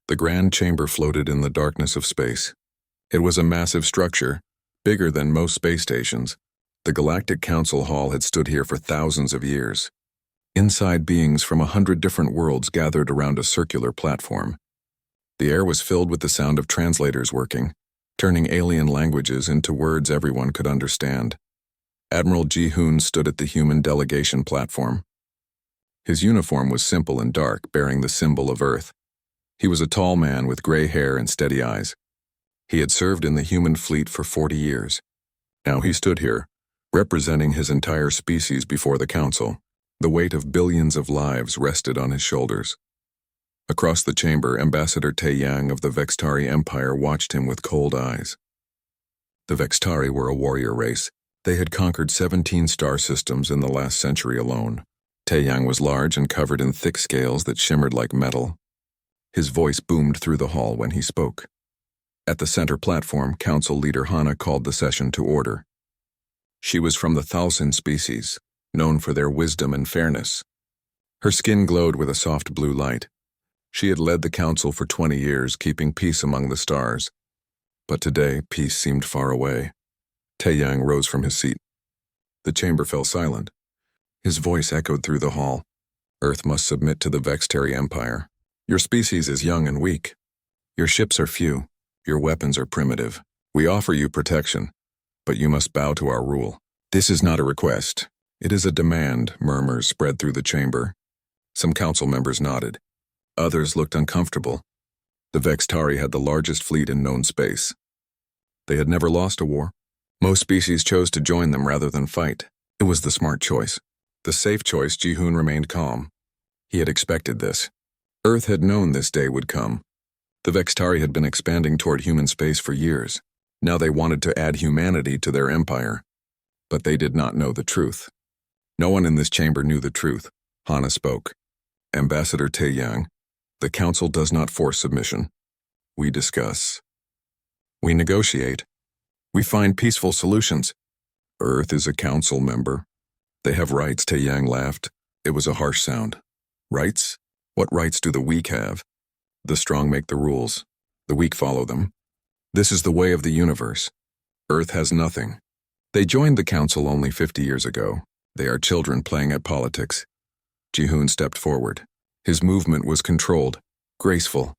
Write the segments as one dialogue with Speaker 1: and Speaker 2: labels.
Speaker 1: The grand chamber floated in the darkness of space. It was a massive structure, bigger than most space stations. The Galactic Council Hall had stood here for thousands of years. Inside, beings from 100 different worlds gathered around a circular platform. The air was filled with the sound of translators working, turning alien languages into words everyone could understand. Admiral Ji-hoon stood at the human delegation platform. His uniform was simple and dark, bearing the symbol of Earth. He was a tall man with gray hair and steady eyes. He had served in the human fleet for 40 years. Now he stood here, representing his entire species before the council. The weight of billions of lives rested on his shoulders. Across the chamber, Ambassador Tae-yang of the Vextari Empire watched him with cold eyes. The Vextari were a warrior race. They had conquered 17 star systems in the last century alone. Tae-yang was large and covered in thick scales that shimmered like metal. His voice boomed through the hall when he spoke. At the center platform, Council Leader Hana called the session to order. She was from the Thalsin species, known for their wisdom and fairness. Her skin glowed with a soft blue light. She had led the council for 20 years, keeping peace among the stars. But today, peace seemed far away. Tae-yang rose from his seat. The chamber fell silent. His voice echoed through the hall. Earth must submit to the Vextari Empire. Your species is young and weak. Your ships are few. Your weapons are primitive. We offer you protection, but you must bow to our rule. This is not a request. It is a demand, murmurs spread through the chamber. Some council members nodded. Others looked uncomfortable. The Vextari had the largest fleet in known space. They had never lost a war. Most species chose to join them rather than fight. It was the smart choice. The safe choice. Ji-hoon remained calm. He had expected this. Earth had known this day would come. The Vextari had been expanding toward human space for years. Now they wanted to add humanity to their empire. But they did not know the truth. No one in this chamber knew the truth. Hana spoke. Ambassador Tae-yang, the council does not force submission. We discuss. We negotiate. We find peaceful solutions. Earth is a council member. They have rights, Tae-yang laughed. It was a harsh sound. Rights? What rights do the weak have? The strong make the rules. The weak follow them. This is the way of the universe. Earth has nothing. They joined the council only 50 years ago. They are children playing at politics. Ji-hoon stepped forward. His movement was controlled, graceful.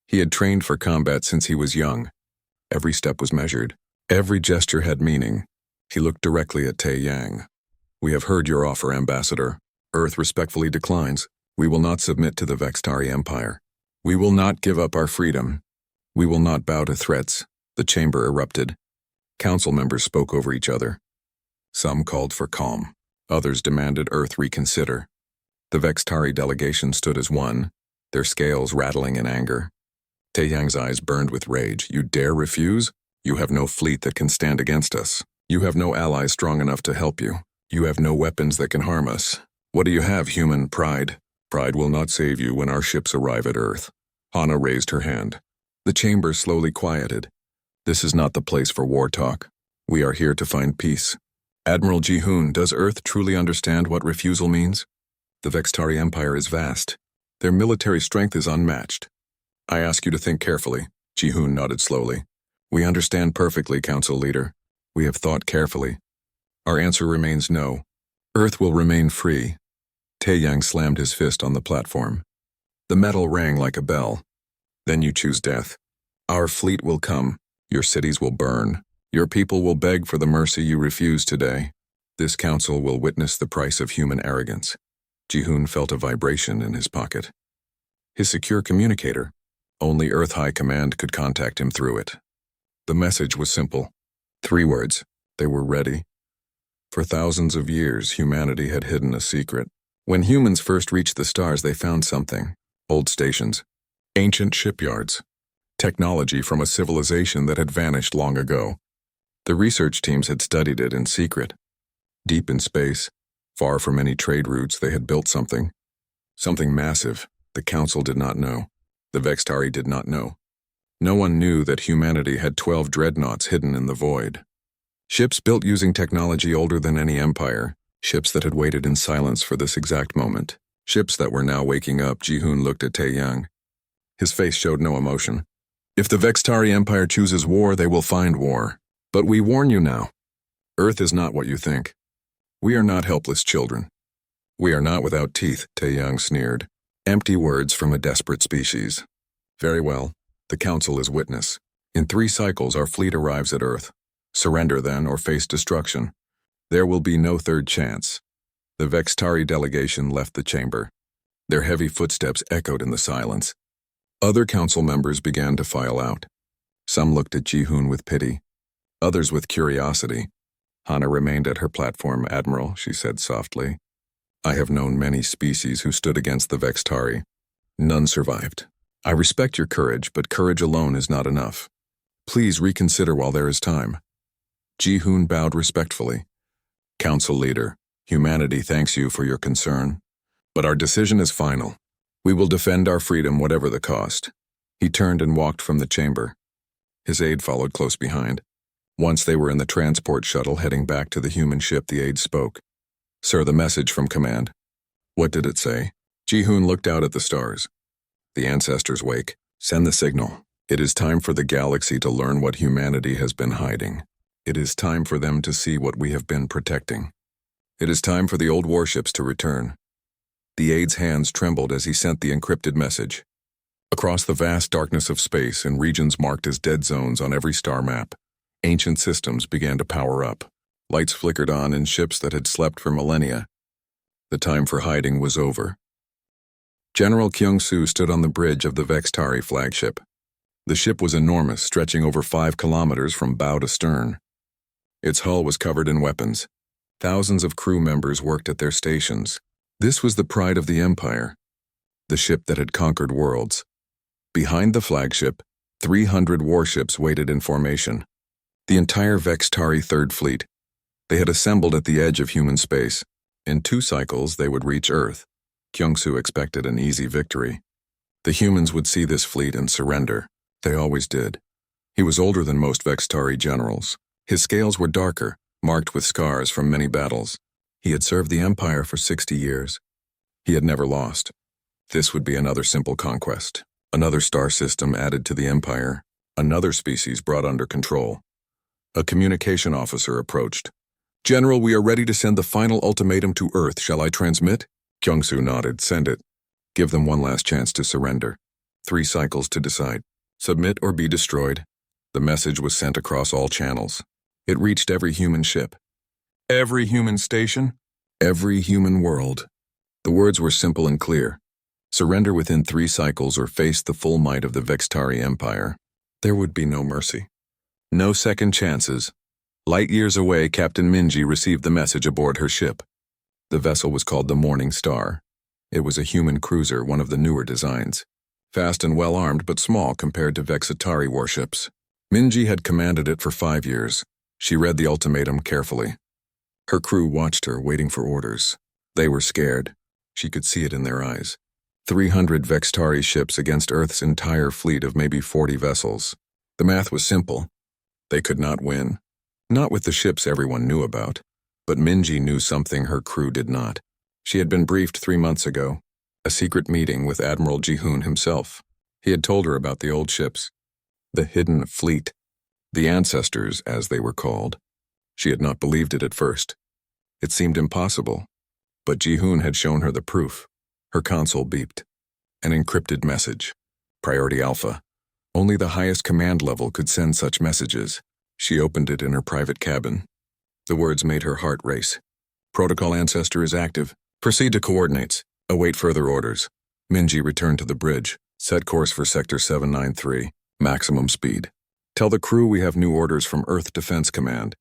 Speaker 1: He had trained for combat since he was young. Every step was measured. Every gesture had meaning. He looked directly at Tae-yang. We have heard your offer, Ambassador. Earth respectfully declines. We will not submit to the Vextari Empire. We will not give up our freedom. We will not bow to threats. The chamber erupted. Council members spoke over each other. Some called for calm. Others demanded Earth reconsider. The Vextari delegation stood as one, their scales rattling in anger. Tae-yang's eyes burned with rage. You dare refuse? You have no fleet that can stand against us. You have no allies strong enough to help you. You have no weapons that can harm us. What do you have, human? Pride? Pride will not save you when our ships arrive at Earth. Hana raised her hand. The chamber slowly quieted. This is not the place for war talk. We are here to find peace. Admiral Ji-hoon, does Earth truly understand what refusal means? The Vextari Empire is vast. Their military strength is unmatched. I ask you to think carefully. Ji-hoon nodded slowly. We understand perfectly, Council Leader. We have thought carefully. Our answer remains no. Earth will remain free. Tae-yang slammed his fist on the platform. The metal rang like a bell. Then you choose death. Our fleet will come. Your cities will burn. Your people will beg for the mercy you refuse today. This council will witness the price of human arrogance. Ji-hoon felt a vibration in his pocket. His secure communicator. Only Earth High Command could contact him through it. The message was simple. 3 words. They were ready. For thousands of years, humanity had hidden a secret. When humans first reached the stars, they found something. Old stations. Ancient shipyards. Technology from a civilization that had vanished long ago. The research teams had studied it in secret. Deep in space, far from any trade routes, they had built something. Something massive. The Council did not know. The Vextari did not know. No one knew that humanity had 12 dreadnoughts hidden in the void. Ships built using technology older than any empire. Ships that had waited in silence for this exact moment. Ships that were now waking up. Ji-hoon looked at Tae-yang. His face showed no emotion. If the Vextari Empire chooses war, they will find war. But we warn you now. Earth is not what you think. We are not helpless children. We are not without teeth, Taeyang sneered. Empty words from a desperate species. Very well. The Council is witness. In 3 cycles, our fleet arrives at Earth. Surrender then, or face destruction. There will be no third chance. The Vextari delegation left the chamber. Their heavy footsteps echoed in the silence. Other council members began to file out. Some looked at Ji-hoon with pity, others with curiosity. Hana remained at her platform. Admiral, she said softly. I have known many species who stood against the Vextari. None survived. I respect your courage, but courage alone is not enough. Please reconsider while there is time. Ji-hoon bowed respectfully. Council leader, humanity thanks you for your concern. But our decision is final. We will defend our freedom whatever the cost. He turned and walked from the chamber. His aide followed close behind. Once they were in the transport shuttle heading back to the human ship, the aide spoke. Sir, the message from command. What did it say? Ji-hoon looked out at the stars. The ancestors wake. Send the signal. It is time for the galaxy to learn what humanity has been hiding. It is time for them to see what we have been protecting. It is time for the old warships to return. The aide's hands trembled as he sent the encrypted message. Across the vast darkness of space, in regions marked as dead zones on every star map, ancient systems began to power up. Lights flickered on in ships that had slept for millennia. The time for hiding was over. General Kyung-soo stood on the bridge of the Vextari flagship. The ship was enormous, stretching over 5 kilometers from bow to stern. Its hull was covered in weapons. Thousands of crew members worked at their stations. This was the pride of the Empire, the ship that had conquered worlds. Behind the flagship, 300 warships waited in formation. The entire Vextari Third Fleet. They had assembled at the edge of human space. In 2 cycles, they would reach Earth. Kyung-soo expected an easy victory. The humans would see this fleet and surrender. They always did. He was older than most Vextari generals. His scales were darker, marked with scars from many battles. He had served the Empire for 60 years. He had never lost. This would be another simple conquest. Another star system added to the Empire. Another species brought under control. A communication officer approached. General, we are ready to send the final ultimatum to Earth. Shall I transmit? Kyung-soo nodded. Send it. Give them one last chance to surrender. 3 cycles to decide. Submit or be destroyed. The message was sent across all channels. It reached every human ship. Every human station. Every human world. The words were simple and clear. Surrender within 3 cycles or face the full might of the Vextari Empire. There would be no mercy. No second chances. Light years away, Captain Minji received the message aboard her ship. The vessel was called the Morning Star. It was a human cruiser, one of the newer designs. Fast and well-armed, but small compared to Vextari warships. Minji had commanded it for 5 years. She read the ultimatum carefully. Her crew watched her, waiting for orders. They were scared. She could see it in their eyes. 300 Vextari ships against Earth's entire fleet of maybe 40 vessels. The math was simple. They could not win. Not with the ships everyone knew about. But Minji knew something her crew did not. She had been briefed 3 months ago. A secret meeting with Admiral Ji-hoon himself. He had told her about the old ships. The hidden fleet. The ancestors, as they were called. She had not believed it at first. It seemed impossible. But Ji-hoon had shown her the proof. Her console beeped. An encrypted message. Priority Alpha. Only the highest command level could send such messages. She opened it in her private cabin. The words made her heart race. Protocol Ancestor is active. Proceed to coordinates. Await further orders. Minji returned to the bridge. Set course for Sector 793. Maximum speed. Tell the crew we have new orders from Earth Defense Command.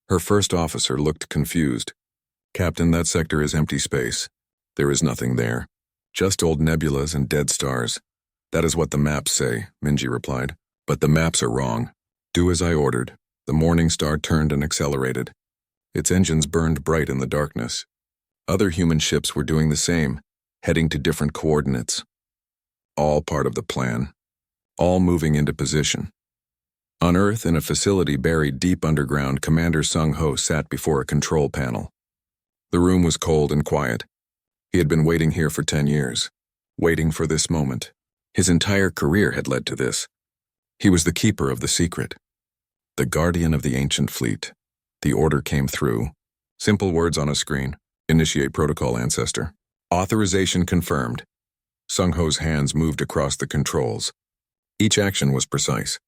Speaker 1: Her first officer looked confused. Captain, that sector is empty space. There is nothing there. Just old nebulas and dead stars. That is what the maps say, Minji replied. But the maps are wrong. Do as I ordered. The Morning Star turned and accelerated. Its engines burned bright in the darkness. Other human ships were doing the same, heading to different coordinates. All part of the plan. All moving into position. On Earth, in a facility buried deep underground, Commander Sung-ho sat before a control panel. The room was cold and quiet. He had been waiting here for 10 years. Waiting for this moment. His entire career had led to this. He was the keeper of the secret, the guardian of the ancient fleet. The order came through. Simple words on a screen. Initiate protocol, ancestor. Authorization confirmed. Sung-Ho's hands moved across the controls. Each action was precise.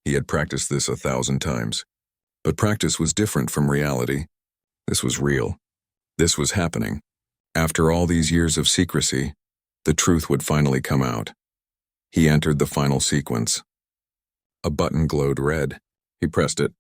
Speaker 1: He had practiced this 1,000 times. But practice was different from reality. This was real. This was happening. After all these years of secrecy, the truth would finally come out. He entered the final sequence. A button glowed red. He pressed it.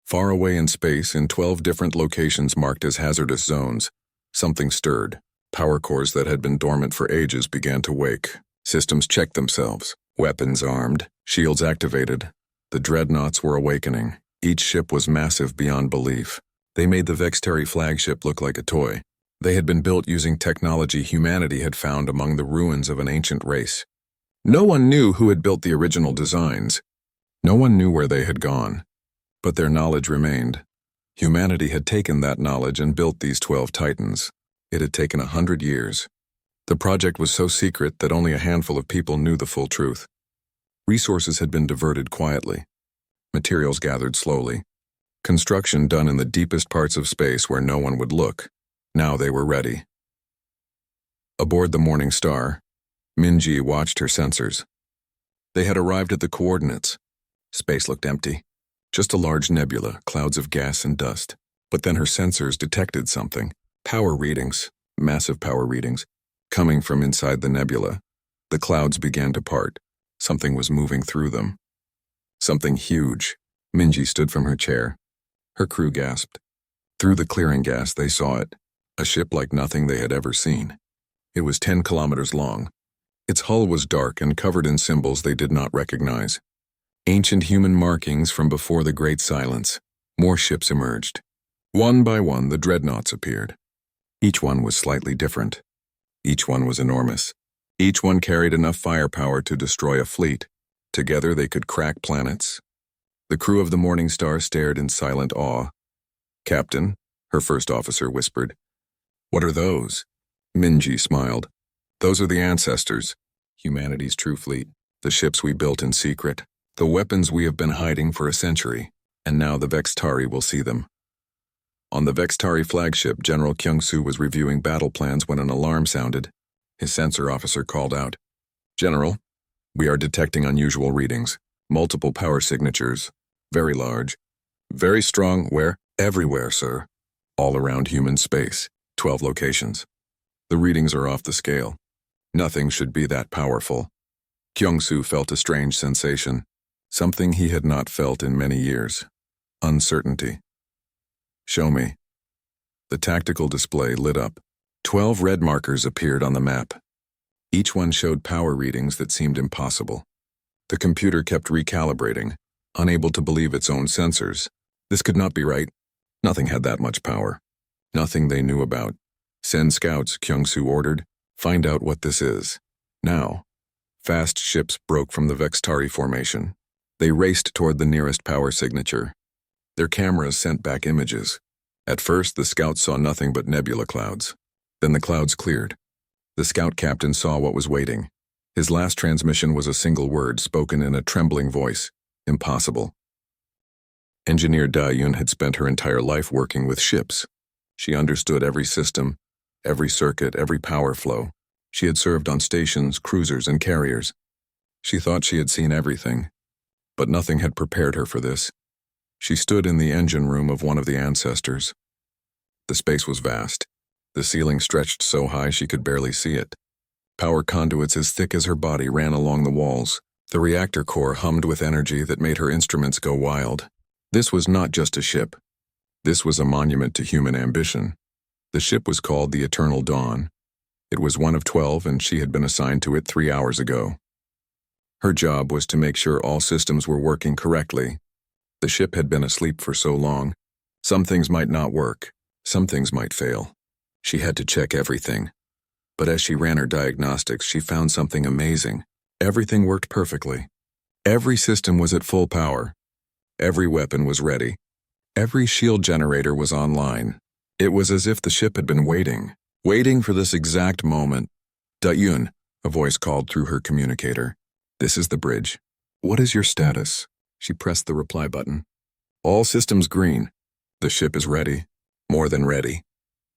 Speaker 1: Far away in space, in 12 different locations marked as hazardous zones, something stirred. Power cores that had been dormant for ages began to wake. Systems checked themselves. Weapons armed. Shields activated. The dreadnoughts were awakening. Each ship was massive beyond belief. They made the Vextari flagship look like a toy. They had been built using technology humanity had found among the ruins of an ancient race. No one knew who had built the original designs. No one knew where they had gone. But their knowledge remained. Humanity had taken that knowledge and built these 12 titans. It had taken 100 years. The project was so secret that only a handful of people knew the full truth. Resources had been diverted quietly. Materials gathered slowly. Construction done in the deepest parts of space where no one would look. Now they were ready. Aboard the Morning Star, Minji watched her sensors. They had arrived at the coordinates. Space looked empty. Just a large nebula, clouds of gas and dust. But then her sensors detected something. Power readings, massive power readings, coming from inside the nebula. The clouds began to part. Something was moving through them. Something huge. Minji stood from her chair. Her crew gasped. Through the clearing gas, they saw it. A ship like nothing they had ever seen. It was 10 kilometers long. Its hull was dark and covered in symbols they did not recognize. Ancient human markings from before the Great Silence. More ships emerged. One by one, the dreadnoughts appeared. Each one was slightly different. Each one was enormous. Each one carried enough firepower to destroy a fleet. Together they could crack planets. The crew of the Morning Star stared in silent awe. "Captain," her first officer whispered. "What are those?" Minji smiled. "Those are the ancestors, humanity's true fleet, the ships we built in secret, the weapons we have been hiding for a century, and now the Vextari will see them." On the Vextari flagship, General Kyung-Soo was reviewing battle plans when an alarm sounded. His sensor officer called out, "General, we are detecting unusual readings, multiple power signatures, very large, very strong, where? Everywhere, sir. All around human space, 12 locations. The readings are off the scale. Nothing should be that powerful." Kyung-Soo felt a strange sensation, something he had not felt in many years. Uncertainty. "Show me." The tactical display lit up. 12 red markers appeared on the map. Each one showed power readings that seemed impossible. The computer kept recalibrating, unable to believe its own sensors. This could not be right. Nothing had that much power. Nothing they knew about. "Send scouts," Kyung-Soo ordered. "Find out what this is. Now." Fast ships broke from the Vextari formation. They raced toward the nearest power signature. Their cameras sent back images. At first, the scouts saw nothing but nebula clouds. Then the clouds cleared. The scout captain saw what was waiting. His last transmission was a single word spoken in a trembling voice: "Impossible." Engineer Da-Yun had spent her entire life working with ships. She understood every system, every circuit, every power flow. She had served on stations, cruisers, and carriers. She thought she had seen everything, but nothing had prepared her for this. She stood in the engine room of one of the ancestors. The space was vast. The ceiling stretched so high she could barely see it. Power conduits as thick as her body ran along the walls. The reactor core hummed with energy that made her instruments go wild. This was not just a ship. This was a monument to human ambition. The ship was called the Eternal Dawn. It was one of 12, and she had been assigned to it 3 hours ago. Her job was to make sure all systems were working correctly. The ship had been asleep for so long. Some things might not work. Some things might fail. She had to check everything. But as she ran her diagnostics, she found something amazing. Everything worked perfectly. Every system was at full power. Every weapon was ready. Every shield generator was online. It was as if the ship had been waiting for this exact moment. "Da-Yun," a voice called through her communicator. This is the bridge. What is your status? She pressed the reply button. All systems green. The ship is ready. More than ready.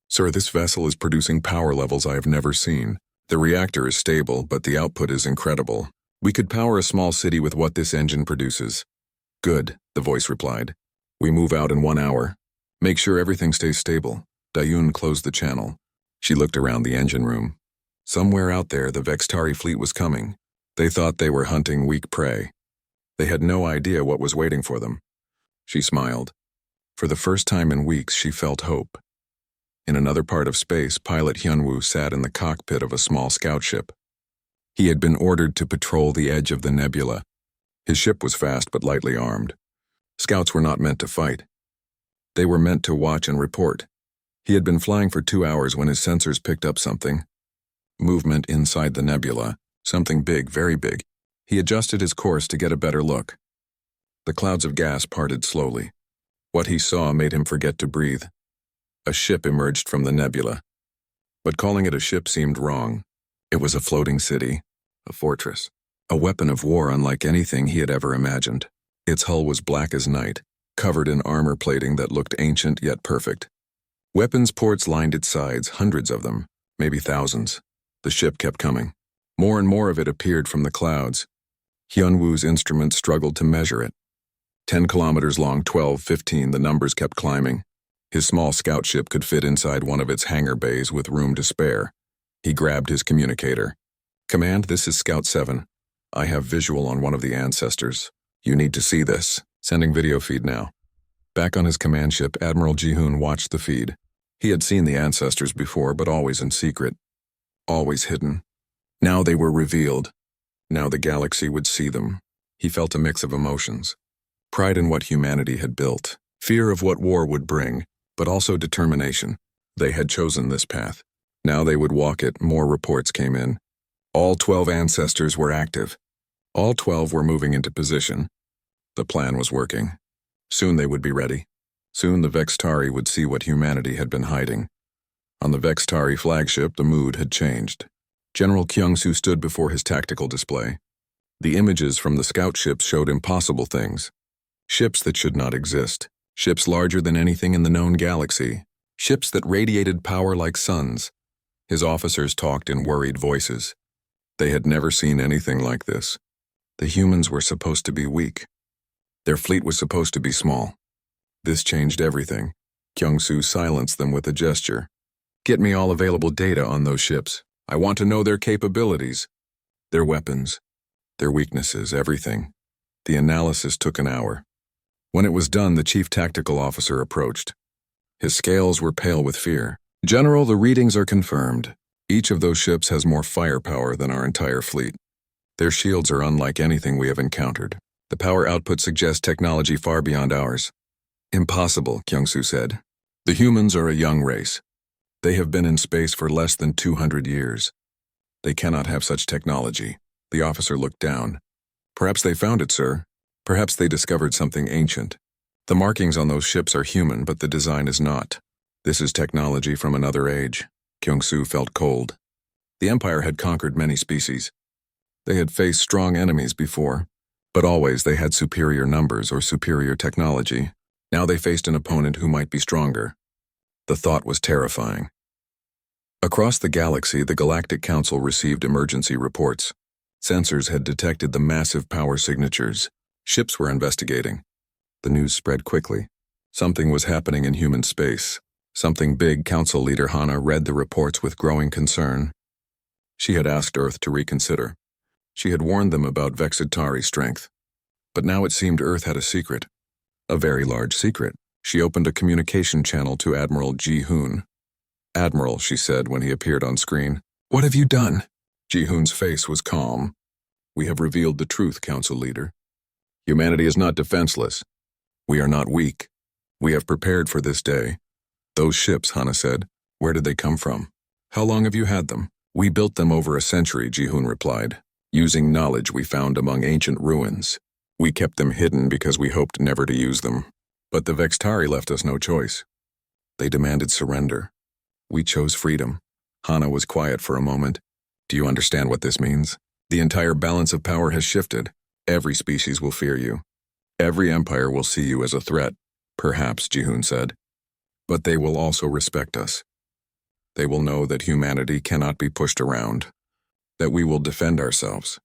Speaker 1: Sir, this vessel is producing power levels I have never seen. The reactor is stable, but the output is incredible. We could power a small city with what this engine produces. Good, the voice replied. We move out in 1 hour. Make sure everything stays stable. Dayun closed the channel. She looked around the engine room. Somewhere out there, the Vextari fleet was coming. They thought they were hunting weak prey. They had no idea what was waiting for them. She smiled. For the first time in weeks, she felt hope. In another part of space, pilot Hyunwoo sat in the cockpit of a small scout ship. He had been ordered to patrol the edge of the nebula. His ship was fast but lightly armed. Scouts were not meant to fight. They were meant to watch and report. He had been flying for 2 hours when his sensors picked up something. Movement inside the nebula, something big, very big. He adjusted his course to get a better look. The clouds of gas parted slowly. What he saw made him forget to breathe. A ship emerged from the nebula. But calling it a ship seemed wrong. It was a floating city, a fortress, a weapon of war unlike anything he had ever imagined. Its hull was black as night, covered in armor plating that looked ancient yet perfect. Weapons ports lined its sides, hundreds of them, maybe thousands. The ship kept coming. More and more of it appeared from the clouds. Hyunwoo's instruments struggled to measure it. 10 kilometers long, 12, 15, the numbers kept climbing. His small scout ship could fit inside one of its hangar bays with room to spare. He grabbed his communicator. Command, this is Scout 7. I have visual on one of the ancestors. You need to see this. Sending video feed now. Back on his command ship, Admiral Ji-hoon watched the feed. He had seen the ancestors before, but always in secret. Always hidden. Now they were revealed. Now the galaxy would see them. He felt a mix of emotions. Pride in what humanity had built. Fear of what war would bring, but also determination. They had chosen this path. Now they would walk it. More reports came in. All 12 ancestors were active. All 12 were moving into position. The plan was working. Soon they would be ready. Soon the Vextari would see what humanity had been hiding. On the Vextari flagship, the mood had changed. General Kyung-soo stood before his tactical display. The images from the scout ships showed impossible things. Ships that should not exist. Ships larger than anything in the known galaxy. Ships that radiated power like suns. His officers talked in worried voices. They had never seen anything like this. The humans were supposed to be weak. Their fleet was supposed to be small. This changed everything. Kyung-soo silenced them with a gesture. Get me all available data on those ships. I want to know their capabilities, their weapons, their weaknesses, everything. The analysis took an hour. When it was done, the chief tactical officer approached. His scales were pale with fear. General, the readings are confirmed. Each of those ships has more firepower than our entire fleet. Their shields are unlike anything we have encountered. The power output suggests technology far beyond ours. Impossible, Kyung-soo said. The humans are a young race. They have been in space for less than 200 years. They cannot have such technology. The officer looked down. Perhaps they found it, sir. Perhaps they discovered something ancient. The markings on those ships are human, but the design is not. This is technology from another age. Kyung-soo felt cold. The Empire had conquered many species. They had faced strong enemies before, but always they had superior numbers or superior technology. Now they faced an opponent who might be stronger. The thought was terrifying. Across the galaxy, the Galactic Council received emergency reports. Sensors had detected the massive power signatures. Ships were investigating. The news spread quickly. Something was happening in human space. Something big. Council leader Hana read the reports with growing concern. She had asked Earth to reconsider. She had warned them about Vexitari's strength. But now it seemed Earth had a secret. A very large secret. She opened a communication channel to Admiral Ji-hoon. Admiral, she said when he appeared on screen. What have you done? Ji-hoon's face was calm. We have revealed the truth, Council leader. Humanity is not defenseless. We are not weak. We have prepared for this day. Those ships, Hana said. Where did they come from? How long have you had them? We built them over a century, Ji-hoon replied. Using knowledge we found among ancient ruins. We kept them hidden because we hoped never to use them. But the Vextari left us no choice. They demanded surrender. We chose freedom. Hana was quiet for a moment. Do you understand what this means? The entire balance of power has shifted. Every species will fear you. Every empire will see you as a threat, perhaps, Ji-hoon said. But they will also respect us. They will know that humanity cannot be pushed around, that we will defend ourselves,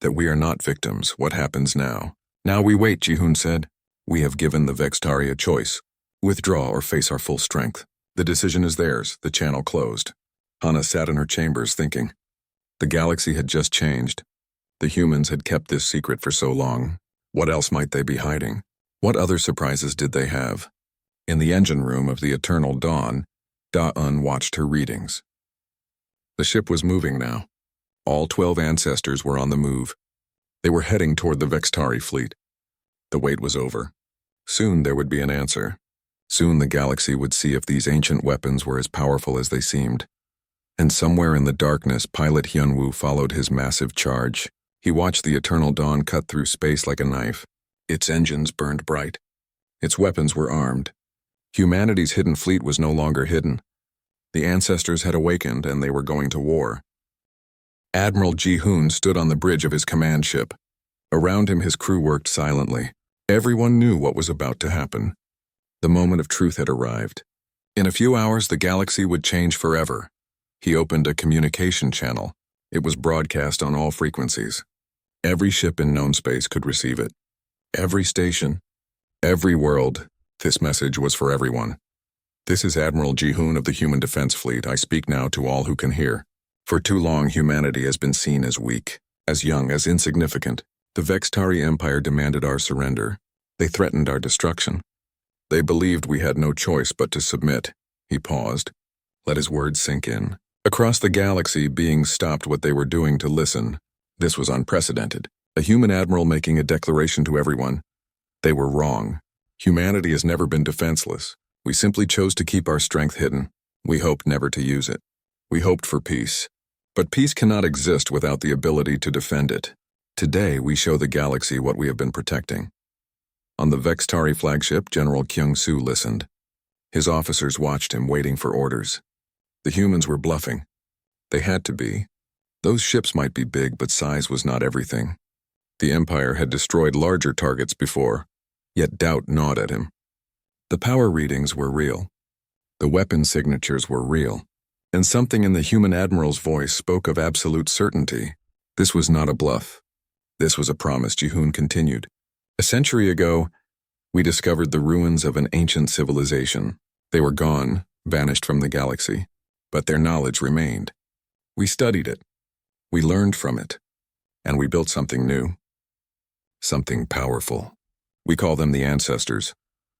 Speaker 1: that we are not victims. What happens now? Now we wait, Ji-hoon said. We have given the Vextari a choice. Withdraw or face our full strength. The decision is theirs. The channel closed. Hana sat in her chambers thinking. The galaxy had just changed. The humans had kept this secret for so long. What else might they be hiding? What other surprises did they have? In the engine room of the Eternal Dawn, Da-un watched her readings. The ship was moving now. All 12 ancestors were on the move. They were heading toward the Vextari fleet. The wait was over. Soon there would be an answer. Soon the galaxy would see if these ancient weapons were as powerful as they seemed. And somewhere in the darkness, pilot Hyunwoo followed his massive charge. He watched the Eternal Dawn cut through space like a knife. Its engines burned bright. Its weapons were armed. Humanity's hidden fleet was no longer hidden. The ancestors had awakened and they were going to war. Admiral Ji-hoon stood on the bridge of his command ship. Around him his crew worked silently. Everyone knew what was about to happen. The moment of truth had arrived. In a few hours the galaxy would change forever. He opened a communication channel. It was broadcast on all frequencies. Every ship in known space could receive it. Every station, every world. This message was for everyone. This is Admiral Ji-hoon of the Human Defense Fleet. I speak now to all who can hear. For too long humanity has been seen as weak, as young, as insignificant. The Vextari Empire demanded our surrender. They threatened our destruction. They believed we had no choice but to submit. He paused. Let his words sink in. Across the galaxy, beings stopped what they were doing to listen. This was unprecedented. A human admiral making a declaration to everyone. They were wrong. Humanity has never been defenseless. We simply chose to keep our strength hidden. We hoped never to use it. We hoped for peace. But peace cannot exist without the ability to defend it. Today, we show the galaxy what we have been protecting. On the Vextari flagship, General Kyung-soo listened. His officers watched him, waiting for orders. The humans were bluffing. They had to be. Those ships might be big, but size was not everything. The Empire had destroyed larger targets before, yet doubt gnawed at him. The power readings were real. The weapon signatures were real. And something in the human admiral's voice spoke of absolute certainty. This was not a bluff. This was a promise, Ji-hoon continued. A century ago, we discovered the ruins of an ancient civilization. They were gone, vanished from the galaxy, but their knowledge remained. We studied it. We learned from it. And we built something new. Something powerful. We call them the ancestors.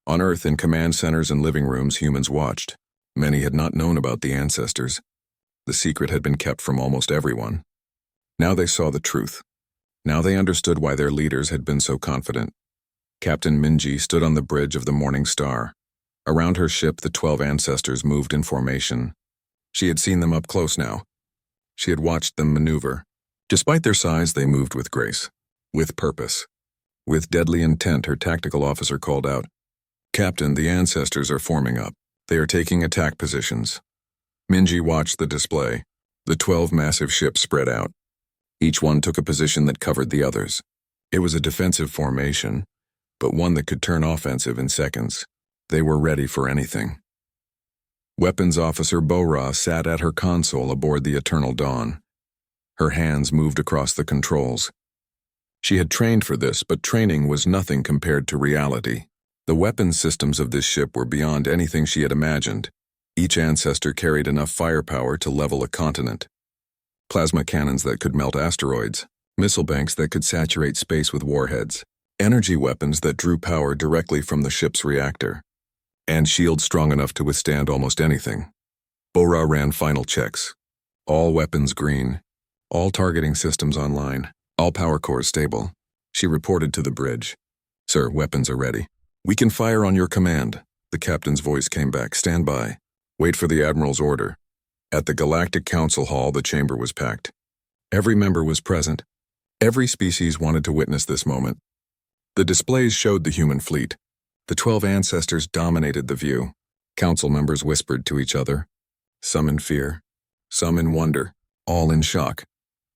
Speaker 1: On Earth, in command centers and living rooms, humans watched. Many had not known about the ancestors. The secret had been kept from almost everyone. Now they saw the truth. Now they understood why their leaders had been so confident. Captain Minji stood on the bridge of the Morning Star. Around her ship, the 12 ancestors moved in formation. She had seen them up close now. She had watched them maneuver. Despite their size, they moved with grace, with purpose. With deadly intent, her tactical officer called out, "Captain, the ancestors are forming up. They are taking attack positions." Minji watched the display. The 12 massive ships spread out. Each one took a position that covered the others. It was a defensive formation, but one that could turn offensive in seconds. They were ready for anything. Weapons Officer Bo-ra sat at her console aboard the Eternal Dawn. Her hands moved across the controls. She had trained for this, but training was nothing compared to reality. The weapons systems of this ship were beyond anything she had imagined. Each ancestor carried enough firepower to level a continent. Plasma cannons that could melt asteroids, missile banks that could saturate space with warheads, energy weapons that drew power directly from the ship's reactor, and shields strong enough to withstand almost anything. Bo-ra ran final checks. All weapons green, all targeting systems online, all power cores stable. She reported to the bridge. "Sir, weapons are ready." "We can fire on your command." The captain's voice came back. "Stand by. Wait for the Admiral's order." At the Galactic Council Hall, the chamber was packed. Every member was present. Every species wanted to witness this moment. The displays showed the human fleet. The 12 ancestors dominated the view. Council members whispered to each other, some in fear, some in wonder, all in shock.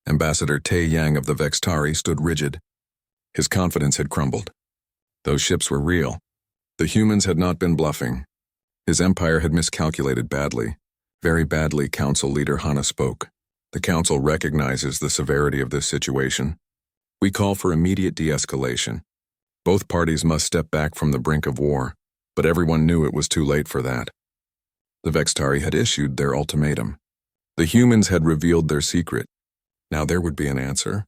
Speaker 1: Ambassador Tae Yang of the Vextari stood rigid. His confidence had crumbled. Those ships were real. The humans had not been bluffing. His empire had miscalculated badly. Very badly, Council Leader Hana spoke. The Council recognizes the severity of this situation. We call for immediate de-escalation. Both parties must step back from the brink of war, but everyone knew it was too late for that. The Vextari had issued their ultimatum. The humans had revealed their secret. Now there would be an answer.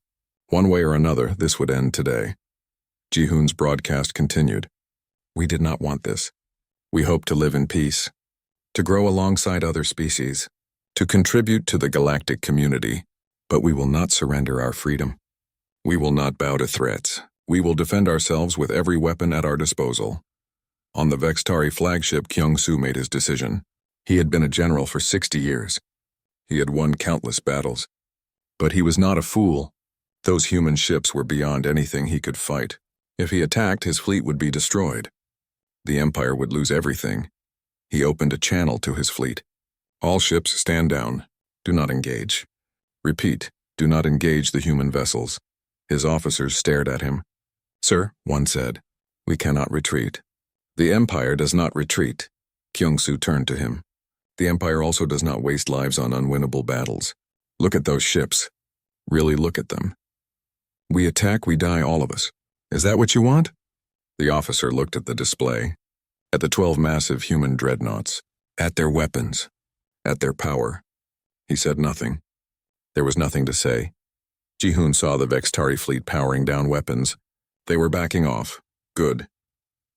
Speaker 1: One way or another, this would end today. Ji-hoon's broadcast continued. We did not want this. We hope to live in peace, to grow alongside other species, to contribute to the galactic community, but we will not surrender our freedom. We will not bow to threats. We will defend ourselves with every weapon at our disposal. On the Vextari flagship, Kyung-soo made his decision. He had been a general for 60 years. He had won countless battles. But he was not a fool. Those human ships were beyond anything he could fight. If he attacked, his fleet would be destroyed. The Empire would lose everything. He opened a channel to his fleet. All ships stand down. Do not engage. Repeat, do not engage the human vessels. His officers stared at him. Sir, one said, we cannot retreat. The Empire does not retreat. Kyung-soo turned to him. The Empire also does not waste lives on unwinnable battles. Look at those ships. Really look at them. We attack, we die, all of us. Is that what you want? The officer looked at the display, at the 12 massive human dreadnoughts, at their weapons, at their power. He said nothing. There was nothing to say. Ji-hoon saw the Vextari fleet powering down weapons. They were backing off. Good.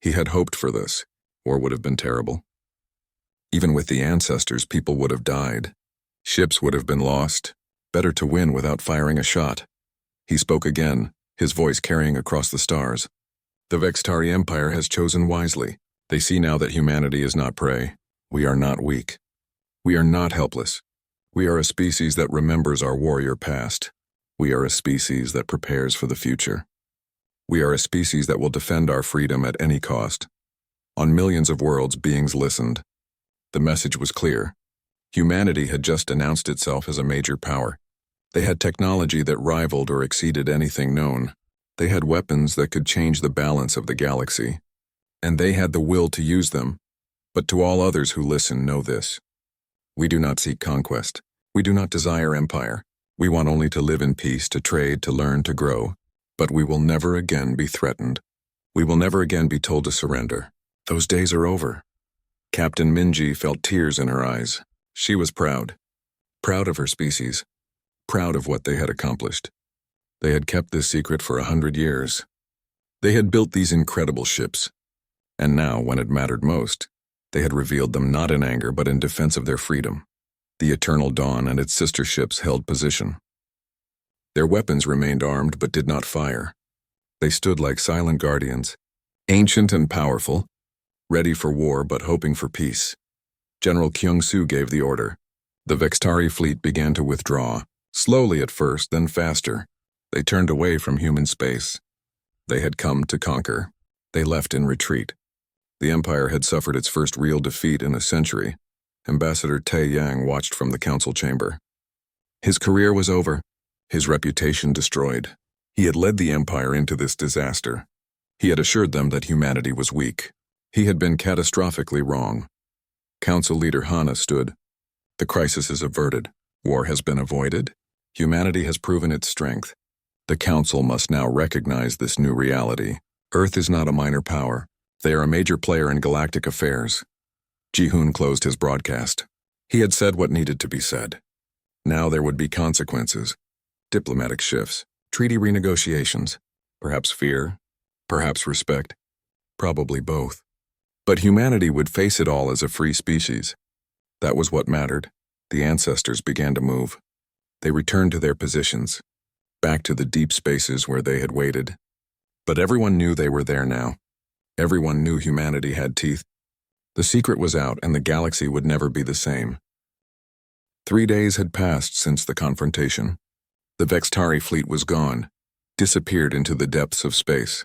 Speaker 1: He had hoped for this. War would have been terrible. Even with the ancestors, people would have died. Ships would have been lost. Better to win without firing a shot. He spoke again, his voice carrying across the stars. The Vextari Empire has chosen wisely. They see now that humanity is not prey. We are not weak. We are not helpless. We are a species that remembers our warrior past. We are a species that prepares for the future. We are a species that will defend our freedom at any cost. On millions of worlds, beings listened. The message was clear. Humanity had just announced itself as a major power. They had technology that rivaled or exceeded anything known. They had weapons that could change the balance of the galaxy. And they had the will to use them. But to all others who listen, know this. We do not seek conquest. We do not desire empire. We want only to live in peace, to trade, to learn, to grow. But we will never again be threatened. We will never again be told to surrender. Those days are over. Captain Minji felt tears in her eyes. She was proud. Proud of her species. Proud of what they had accomplished. They had kept this secret for 100 years. They had built these incredible ships. And now, when it mattered most, they had revealed them not in anger but in defense of their freedom. The Eternal Dawn and its sister ships held position. Their weapons remained armed but did not fire. They stood like silent guardians, ancient and powerful, ready for war but hoping for peace. General Kyung-soo gave the order. The Vextari fleet began to withdraw, slowly at first, then faster. They turned away from human space. They had come to conquer. They left in retreat. The Empire had suffered its first real defeat in a century. Ambassador Tae Yang watched from the council chamber. His career was over, his reputation destroyed. He had led the Empire into this disaster. He had assured them that humanity was weak. He had been catastrophically wrong. Council Leader Hana stood. The crisis is averted. War has been avoided. Humanity has proven its strength. The Council must now recognize this new reality. Earth is not a minor power. They are a major player in galactic affairs. Ji-hoon closed his broadcast. He had said what needed to be said. Now there would be consequences. Diplomatic shifts, treaty renegotiations, perhaps fear, perhaps respect, probably both. But humanity would face it all as a free species. That was what mattered. The ancestors began to move. They returned to their positions, back to the deep spaces where they had waited. But everyone knew they were there now. Everyone knew humanity had teeth. The secret was out, and the galaxy would never be the same. 3 days had passed since the confrontation. The Vextari fleet was gone, disappeared into the depths of space.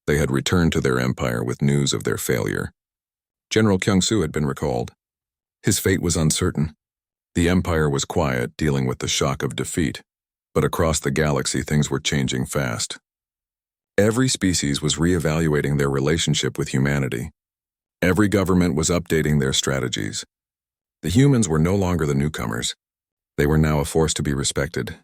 Speaker 1: They had returned to their empire with news of their failure. General Kyung-soo had been recalled. His fate was uncertain. The empire was quiet, dealing with the shock of defeat. But across the galaxy, things were changing fast. Every species was reevaluating their relationship with humanity. Every government was updating their strategies. The humans were no longer the newcomers. They were now a force to be respected,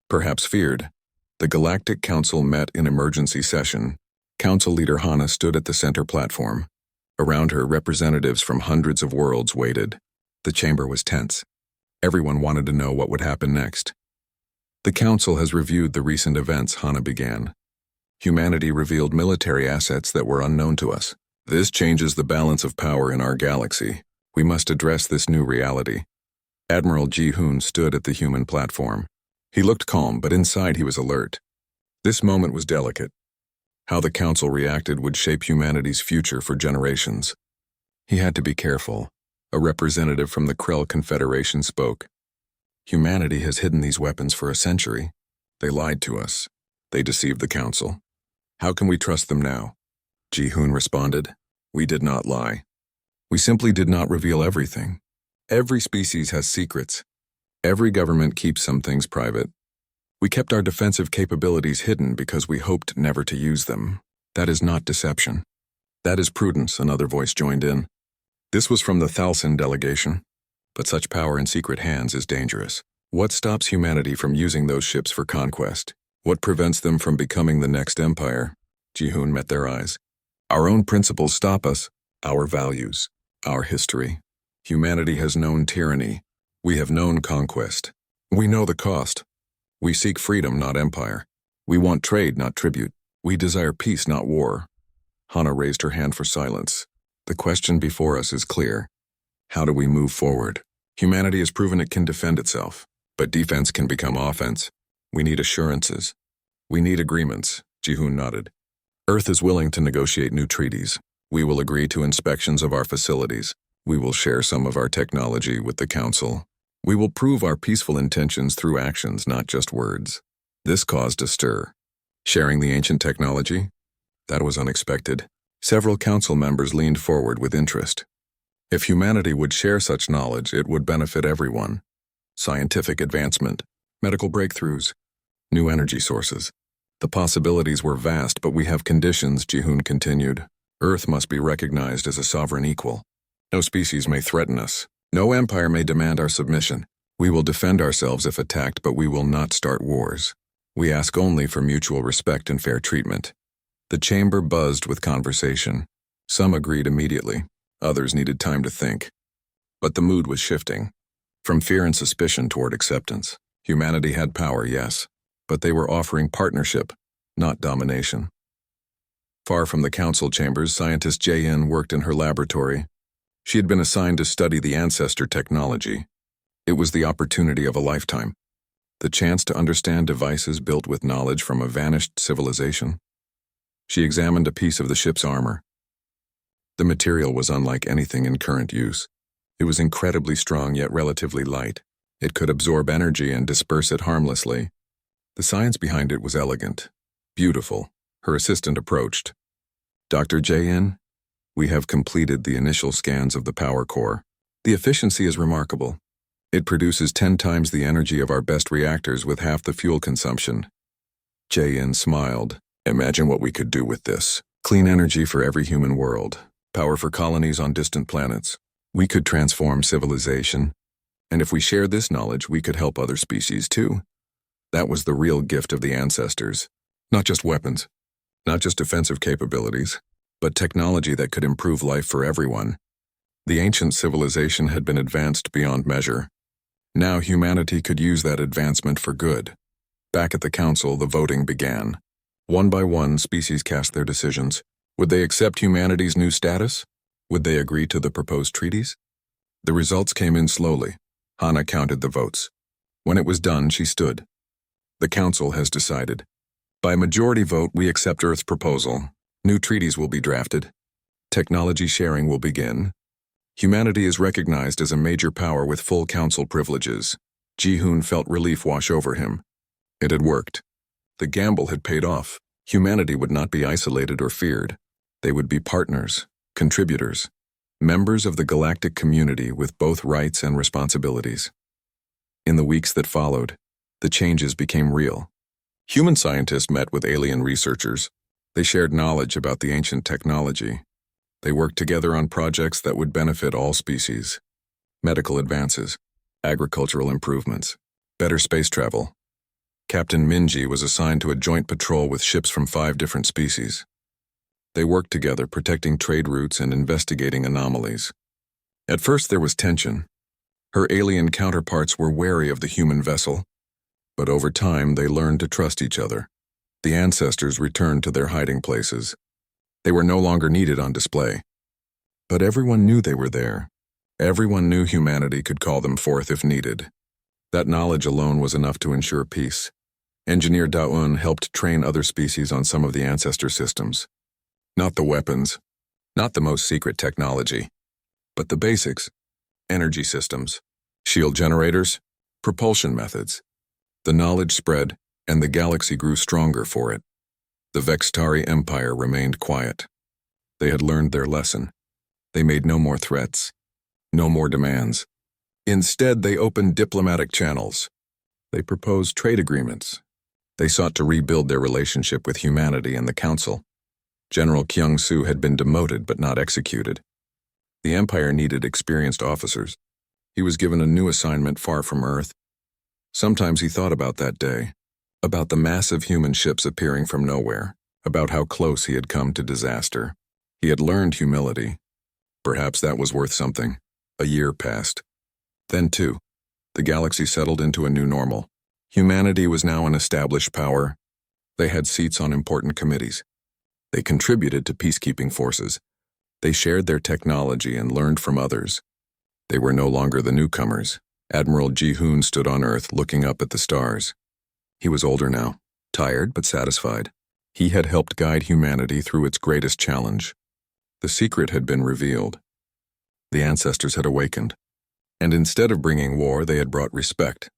Speaker 1: perhaps feared. The Galactic Council met in emergency session. Council leader Hana stood at the center platform. Around her, representatives from hundreds of worlds waited. The chamber was tense. Everyone wanted to know what would happen next. The Council has reviewed the recent events, Hana began. Humanity revealed military assets that were unknown to us. This changes the balance of power in our galaxy. We must address this new reality. Admiral Ji-hoon stood at the human platform. He looked calm, but inside he was alert. This moment was delicate. How the Council reacted would shape humanity's future for generations. He had to be careful. A representative from the Krell Confederation spoke. Humanity has hidden these weapons for a century. They lied to us. They deceived the Council. How can we trust them now? Ji-hoon responded. We did not lie. We simply did not reveal everything. Every species has secrets. Every government keeps some things private. We kept our defensive capabilities hidden because we hoped never to use them. That is not deception. That is prudence, another voice joined in. This was from the Thalsin delegation. But such power in secret hands is dangerous. What stops humanity from using those ships for conquest? What prevents them from becoming the next empire? Ji-hoon met their eyes. Our own principles stop us. Our values. Our history. Humanity has known tyranny. We have known conquest. We know the cost. We seek freedom, not empire. We want trade, not tribute. We desire peace, not war. Hana raised her hand for silence. The question before us is clear. How do we move forward? Humanity has proven it can defend itself, but defense can become offense. We need assurances. We need agreements, Ji-hoon nodded. Earth is willing to negotiate new treaties. We will agree to inspections of our facilities. We will share some of our technology with the Council. We will prove our peaceful intentions through actions, not just words. This caused a stir. Sharing the ancient technology? That was unexpected. Several Council members leaned forward with interest. If humanity would share such knowledge, it would benefit everyone. Scientific advancement, medical breakthroughs, new energy sources. The possibilities were vast, but we have conditions, Ji-hoon continued. Earth must be recognized as a sovereign equal. No species may threaten us. No empire may demand our submission. We will defend ourselves if attacked, but we will not start wars. We ask only for mutual respect and fair treatment. The chamber buzzed with conversation. Some agreed immediately. Others needed time to think. But the mood was shifting. From fear and suspicion toward acceptance. Humanity had power, yes, but they were offering partnership, not domination. Far from the Council chambers, scientist Jae-in worked in her laboratory. She had been assigned to study the ancestor technology. It was the opportunity of a lifetime. The chance to understand devices built with knowledge from a vanished civilization. She examined a piece of the ship's armor. The material was unlike anything in current use. It was incredibly strong yet relatively light. It could absorb energy and disperse it harmlessly. The science behind it was elegant, beautiful. Her assistant approached. Dr. Jae-in, we have completed the initial scans of the power core. The efficiency is remarkable. It produces 10 times the energy of our best reactors with half the fuel consumption. Jae-in smiled. Imagine what we could do with this. Clean energy for every human world. Power for colonies on distant planets. We could transform civilization. And if we shared this knowledge, we could help other species too. That was the real gift of the ancestors. Not just weapons. Not just defensive capabilities, but technology that could improve life for everyone. The ancient civilization had been advanced beyond measure. Now humanity could use that advancement for good. Back at the Council, the voting began. One by one, species cast their decisions. Would they accept humanity's new status? Would they agree to the proposed treaties? The results came in slowly. Hana counted the votes. When it was done, she stood. The Council has decided. By majority vote, we accept Earth's proposal. New treaties will be drafted. Technology sharing will begin. Humanity is recognized as a major power with full Council privileges. Ji-hoon felt relief wash over him. It had worked. The gamble had paid off. Humanity would not be isolated or feared. They would be partners, contributors, members of the galactic community with both rights and responsibilities. In the weeks that followed, The changes became real. Human scientists met with alien researchers. They shared knowledge about the ancient technology. They worked together on projects that would benefit all species. Medical advances, agricultural improvements, better space travel. Captain Minji was assigned to a joint patrol with ships from 5 different species. They worked together, protecting trade routes and investigating anomalies. At first there was tension. Her alien counterparts were wary of the human vessel, but over time they learned to trust each other. The ancestors returned to their hiding places. They were no longer needed on display. But everyone knew they were there. Everyone knew humanity could call them forth if needed. That knowledge alone was enough to ensure peace. Engineer Daun helped train other species on some of the ancestor systems. Not the weapons, not the most secret technology, but the basics: energy systems, shield generators, propulsion methods. The knowledge spread, and the galaxy grew stronger for it. The Vextari Empire remained quiet. They had learned their lesson. They made no more threats, no more demands. Instead, they opened diplomatic channels. They proposed trade agreements. They sought to rebuild their relationship with humanity and the Council. General Kyung-Soo had been demoted but not executed. The Empire needed experienced officers. He was given a new assignment far from Earth. Sometimes he thought about that day, about the massive human ships appearing from nowhere, about how close he had come to disaster. He had learned humility. Perhaps that was worth something. A year passed. Then, too, the galaxy settled into a new normal. Humanity was now an established power. They had seats on important committees. They contributed to peacekeeping forces. They shared their technology and learned from others. They were no longer the newcomers. Admiral Ji-hoon stood on Earth looking up at the stars. He was older now, tired but satisfied. He had helped guide humanity through its greatest challenge. The secret had been revealed. The ancestors had awakened. And instead of bringing war, they had brought respect.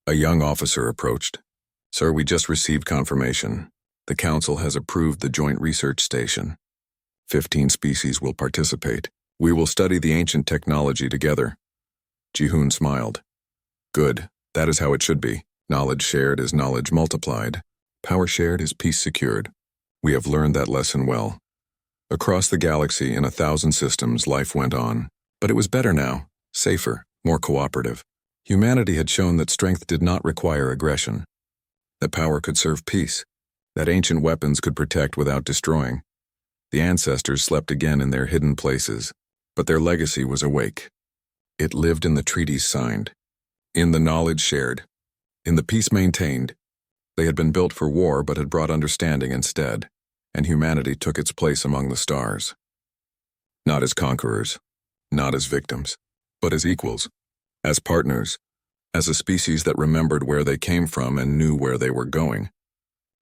Speaker 1: A young officer approached. "Sir, we just received confirmation. The Council has approved the Joint Research Station. 15 species will participate. We will study the ancient technology together." Ji-hoon smiled. "Good. That is how it should be. Knowledge shared is knowledge multiplied. Power shared is peace secured. We have learned that lesson well." Across the galaxy, in 1,000 systems, life went on. But it was better now, safer, more cooperative. Humanity had shown that strength did not require aggression. That power could serve peace. That ancient weapons could protect without destroying. The ancestors slept again in their hidden places, but their legacy was awake. It lived in the treaties signed, in the knowledge shared, in the peace maintained. They had been built for war but had brought understanding instead, and humanity took its place among the stars. Not as conquerors, not as victims, but as equals, as partners, as a species that remembered where they came from and knew where they were going.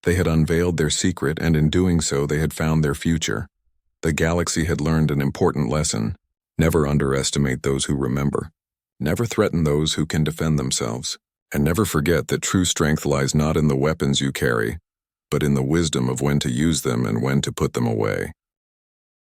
Speaker 1: They had unveiled their secret, and in doing so they had found their future. The galaxy had learned an important lesson: never underestimate those who remember. Never threaten those who can defend themselves. And never forget that true strength lies not in the weapons you carry, but in the wisdom of when to use them and when to put them away.